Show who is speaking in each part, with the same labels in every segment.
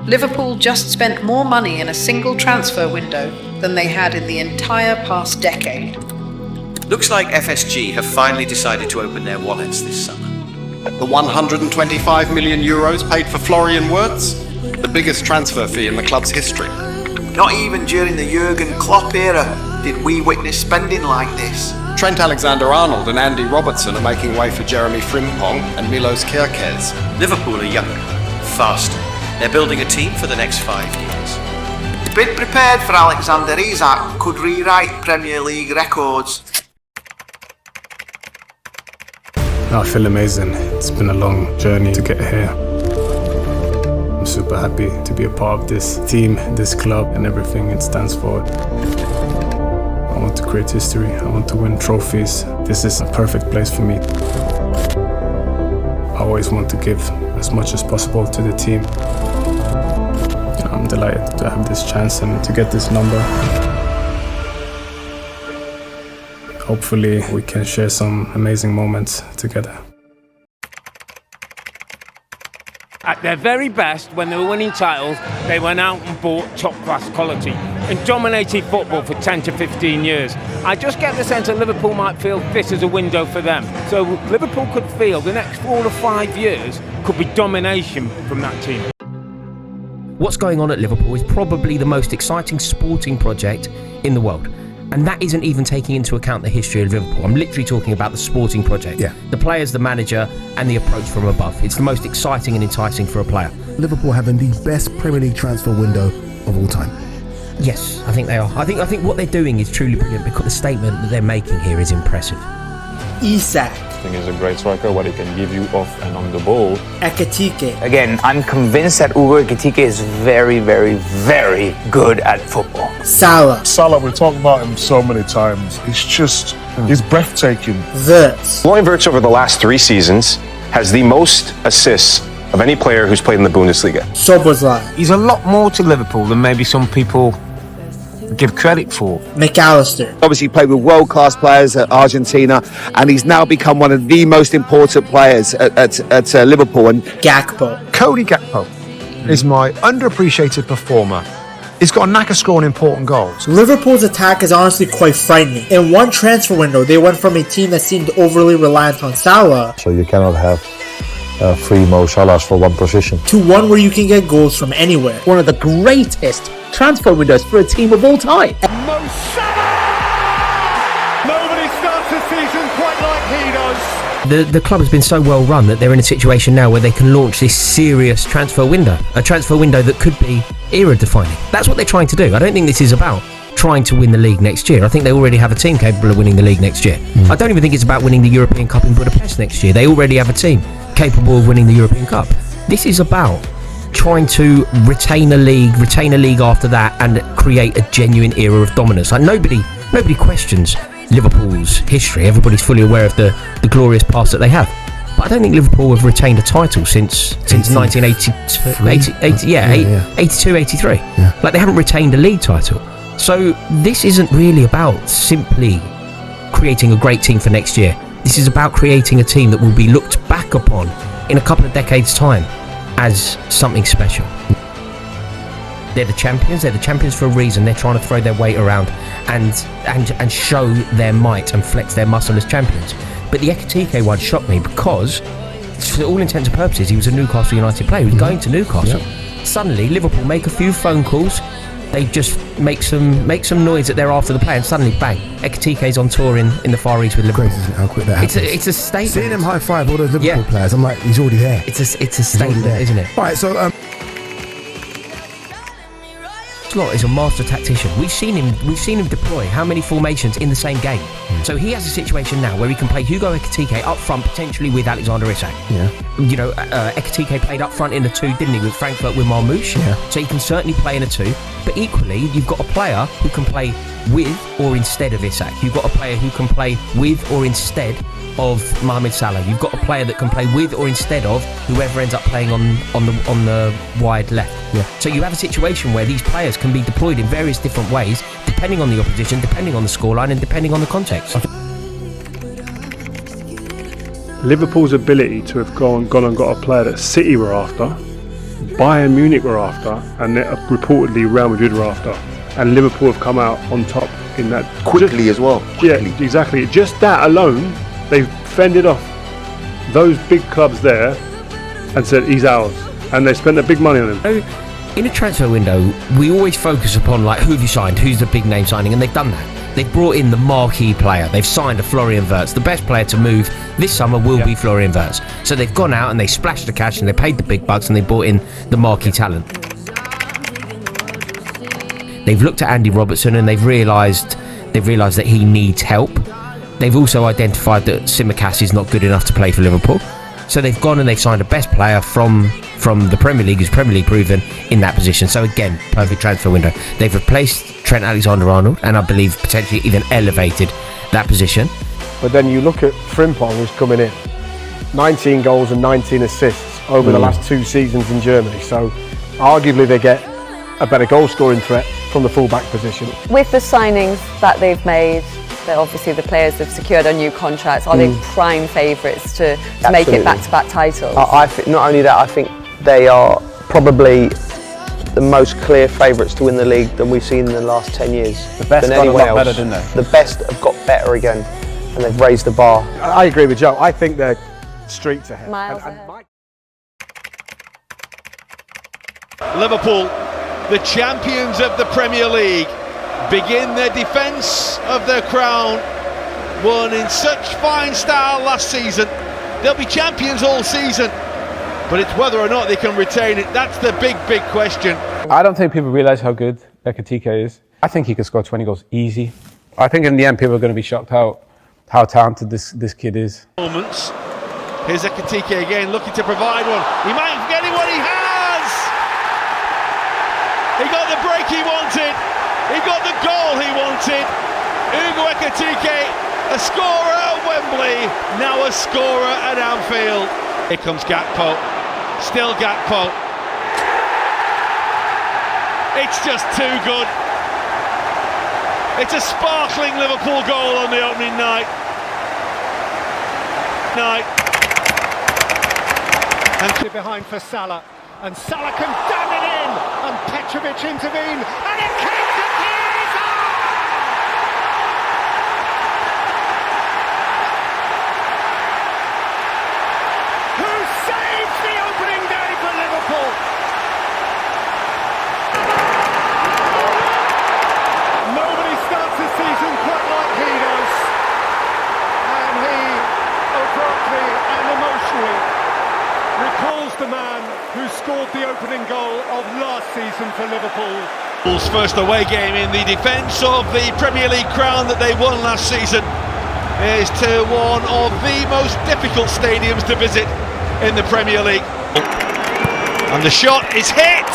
Speaker 1: Liverpool just spent more money in a single transfer window than they had in the entire past decade.
Speaker 2: Looks like FSG have finally decided to open their wallets this summer.
Speaker 3: The 125 million euros paid for Florian Wirtz, the biggest transfer fee in the club's history.
Speaker 4: Not even during the Jurgen Klopp era did we witness spending like this.
Speaker 3: Trent Alexander-Arnold and Andy Robertson are making way for Jeremy Frimpong and Milos Kerkez.
Speaker 2: Liverpool are younger, faster. They're building a team for the next 5 years.
Speaker 4: To be prepared for Alexander Isak could rewrite Premier League records.
Speaker 5: I feel amazing. It's been a long journey to get here. I'm super happy to be a part of this team, this club, and everything it stands for. I want to create history. I want to win trophies. This is a perfect place for me. I always want to give as much as possible to the team. I'm delighted to have this chance and to get this number. Hopefully we can share some amazing moments together.
Speaker 6: At their very best, when they were winning titles, they went out and bought top-class quality and dominated football for 10 to 15 years. I just get the sense that Liverpool might feel this is a window for them. So Liverpool could feel the next 4 to 5 years could be domination from that team.
Speaker 7: What's going on at Liverpool is probably the most exciting sporting project in the world. And that isn't even taking into account the history of Liverpool. I'm literally talking about the sporting project.
Speaker 8: Yeah.
Speaker 7: The players, the manager, and the approach from above. It's the most exciting and enticing for a player.
Speaker 8: Liverpool having the best Premier League transfer window of all time.
Speaker 7: Yes, I think they are. I think what they're doing is truly brilliant because the statement that they're making here is impressive.
Speaker 9: Isak.
Speaker 10: I think he's a great striker, what he can give you off and on the ball.
Speaker 9: Ekitike.
Speaker 11: Again, I'm convinced that Ugo Ekitike is very, very, very good at football.
Speaker 9: Salah.
Speaker 12: Salah, we've talked about him so many times. He's breathtaking.
Speaker 9: Wirtz.
Speaker 13: Florian Wirtz over the last 3 seasons has the most assists of any player who's played in the Bundesliga.
Speaker 9: SZOBOZLAI.
Speaker 11: He's a lot more to Liverpool than maybe some people give credit for.
Speaker 9: McAllister.
Speaker 14: Obviously played with world-class players at Argentina, and he's now become one of the most important players at Liverpool. And
Speaker 9: Gakpo.
Speaker 15: Cody Gakpo is my underappreciated performer. He's got a knack of scoring important goals.
Speaker 9: Liverpool's attack is honestly quite frightening. In one transfer window, they went from a team that seemed overly reliant on Salah,
Speaker 16: so you cannot have 3 Mo Salahs for one position,
Speaker 9: to one where you can get goals from anywhere.
Speaker 17: One of the greatest transfer windows for a team of all time.
Speaker 18: Mo Salah! Nobody starts the season quite like he does.
Speaker 7: The club has been so well run that they're in a situation now where they can launch this serious transfer window. A transfer window that could be era-defining. That's what they're trying to do. I don't think this is about trying to win the league next year. I think they already have a team capable of winning the league next year. I don't even think it's about winning the European Cup in Budapest next year. They already have a team capable of winning the European Cup. This is about trying to retain a league after that, and create a genuine era of dominance. Like nobody questions Liverpool's history. Everybody's fully aware of the glorious past that they have. But I don't think Liverpool have retained a title since 1982, 82, 83.
Speaker 8: Yeah.
Speaker 7: Like they haven't retained a league title. So this isn't really about simply creating a great team for next year. This is about creating a team that will be looked back upon in a couple of decades' time as something special. They're the champions for a reason. They're trying to throw their weight around and show their might and flex their muscle as champions. But the Ekitike one shocked me because, for all intents and purposes, he was a Newcastle United player. He was going to Newcastle. Yep. Suddenly, Liverpool make a few phone calls. They just make some noise that they're after the player, and suddenly, bang! Ekitike's on tour in the Far East with Liverpool.
Speaker 8: Crazy how quick that happens.
Speaker 7: It's a statement.
Speaker 8: Seeing him high five all those Liverpool players, I'm like, he's already there.
Speaker 7: It's a statement, isn't it?
Speaker 8: All right, so
Speaker 7: Slot is a master tactician. We've seen him deploy how many formations in the same game. So he has a situation now where he can play Hugo Ekitike up front, potentially with Alexander Isak.
Speaker 8: Yeah.
Speaker 7: You know, Ekitike played up front in a 2, didn't he, with Frankfurt with Marmouche?
Speaker 8: Yeah.
Speaker 7: So he can certainly play in a 2. But equally, you've got a player who can play with or instead of Isak. You've got a player who can play with or instead of Mohamed Salah. You've got a player that can play with or instead of whoever ends up playing on the wide left.
Speaker 8: Yeah.
Speaker 7: So you have a situation where these players can be deployed in various different ways, depending on the opposition, depending on the scoreline, and depending on the context.
Speaker 12: Liverpool's ability to have gone and got a player that City were after
Speaker 5: Bayern Munich were after, and reportedly Real Madrid were after, and Liverpool have come out on top in that
Speaker 19: quickly as well.
Speaker 5: Yeah, exactly. Just that alone, they've fended off those big clubs there and said he's ours, and they spent the big money on him.
Speaker 7: So, in a transfer window, we always focus upon like who have you signed, who's the big name signing, and they've done that. They've brought in the marquee player. They've signed a Florian Wirtz. The best player to move this summer will be Florian Wirtz. So they've gone out and they splashed the cash and they paid the big bucks and they brought in the marquee talent. They've looked at Andy Robertson and they've realised that he needs help. They've also identified that Tsimikas is not good enough to play for Liverpool. So they've gone and they've signed a best player from the Premier League, who's Premier League proven in that position. So again, perfect transfer window. They've replaced Trent Alexander-Arnold and I believe potentially even elevated that position.
Speaker 20: But then you look at Frimpong, who's coming in. 19 goals and 19 assists over the last 2 seasons in Germany. So arguably they get a better goal scoring threat from the full-back position.
Speaker 21: With the signings that they've made, obviously the players have secured on new contracts. Are they prime favourites to make it back-to-back titles?
Speaker 11: I think not only that, I think they are probably the most clear favourites to win the league than we've seen in the last 10 years.
Speaker 22: The best got a lot better, didn't they?
Speaker 11: The best have got better again, and they've raised the bar.
Speaker 20: I agree with Joe. I think they're streets ahead.
Speaker 21: Miles ahead.
Speaker 18: Liverpool, the champions of the Premier League, begin their defence of their crown, won in such fine style last season. They'll be champions all season, but it's whether or not they can retain it. That's the big question.
Speaker 22: I don't think people realise how good Ekitike is. I think he could score 20 goals easy. I think in the end people are going to be shocked how talented this kid is.
Speaker 18: Moments. Here's Ekitike again, looking to provide one. He might be getting what he has! He got the break he wanted. He got the goal he wanted. Ugo Ekitike, a scorer at Wembley, now a scorer at Anfield. Here comes Gakpo, still Gakpo. It's just too good. It's a sparkling Liverpool goal on the opening night.
Speaker 23: And behind for Salah, and Salah can damn it in, and Petrovic intervene, and it came to Isak! Who saves the opening day for Liverpool? Nobody starts the season quite like he does, and he abruptly and emotionally recalls the man who scored the opening goal of last season for Liverpool.
Speaker 18: Liverpool's first away game in the defence of the Premier League crown that they won last season is to one of the most difficult stadiums to visit in the Premier League. And the shot is hit,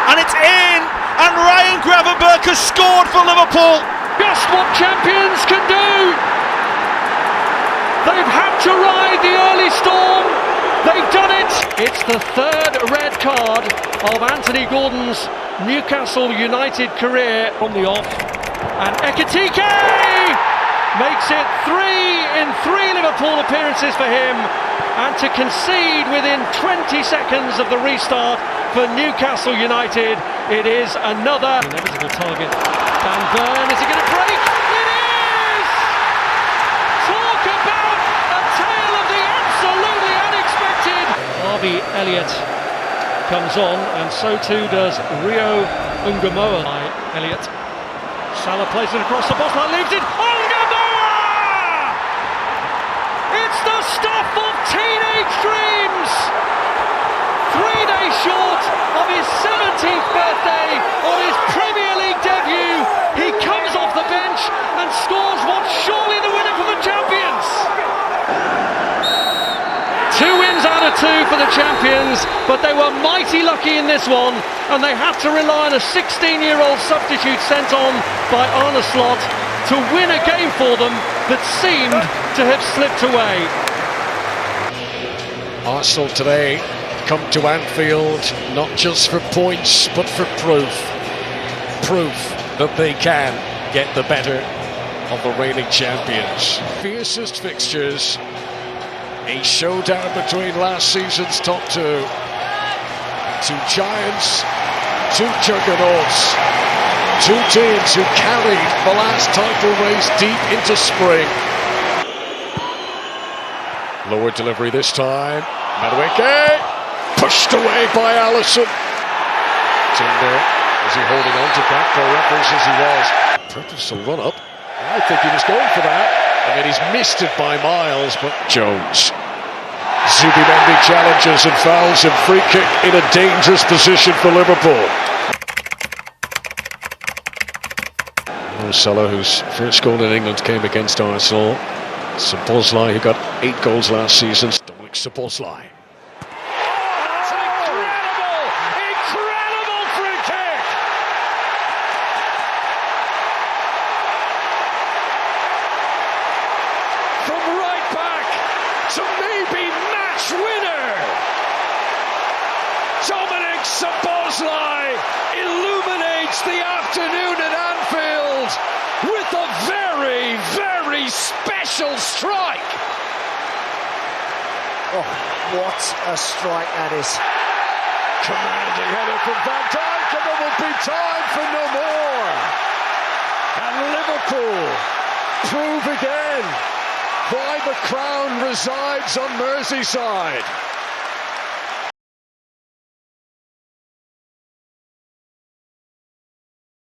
Speaker 18: and it's in, and Ryan Gravenberch has scored for Liverpool.
Speaker 24: Just what champions can do. They've had to ride the early storm. They've done it! It's the third red card of Anthony Gordon's Newcastle United career from the off. And Ekitike makes it 3 in 3 Liverpool appearances for him. And to concede within 20 seconds of the restart for Newcastle United, it is another inevitable target. Dan Burn, is he going to break? It is! Talk about a tale of the absolutely unexpected. Harvey Elliott comes on, and so too does Rio Ungamoa. Elliott. Salah plays it across the box, leaves it. Ungamoa! It's the stuff of teenage dreams! 3 days short of his 17th birthday, on his Premier League debut, he comes off the bench and scores what's surely the winner for the champions. 2 wins out of 2 for the champions, but they were mighty lucky in this one, and they had to rely on a 16-year-old substitute sent on by Arne Slot to win a game for them that seemed to have slipped away.
Speaker 25: Arsenal today come to Anfield not just for points but for proof that they can get the better of the reigning champions. Fiercest fixtures, a showdown between last season's top 2. Two giants, two juggernauts, two teams who carried the last title race deep into spring. Lower delivery this time. Madueke pushed away by Allison. Tinder, was he holding on to back for reference as he was? Purposeful run up. I think he was going for that. I mean, he's missed it by miles, but Jones. Zubimendi challenges and fouls him. Free kick in a dangerous position for Liverpool. Salah, whose first goal in England came against Arsenal. SZOBOZLAI, who got 8 goals last season. SZOBOZLAI.
Speaker 24: That's an incredible free kick! From right back to maybe match winner! Dominic SZOBOZLAI illuminates the afternoon at Anfield with a very, very special strike!
Speaker 1: Oh, what a strike that is.
Speaker 24: Commanding header from Van Dijk, and there will be time for no more. And Liverpool prove again why the crown resides on Merseyside.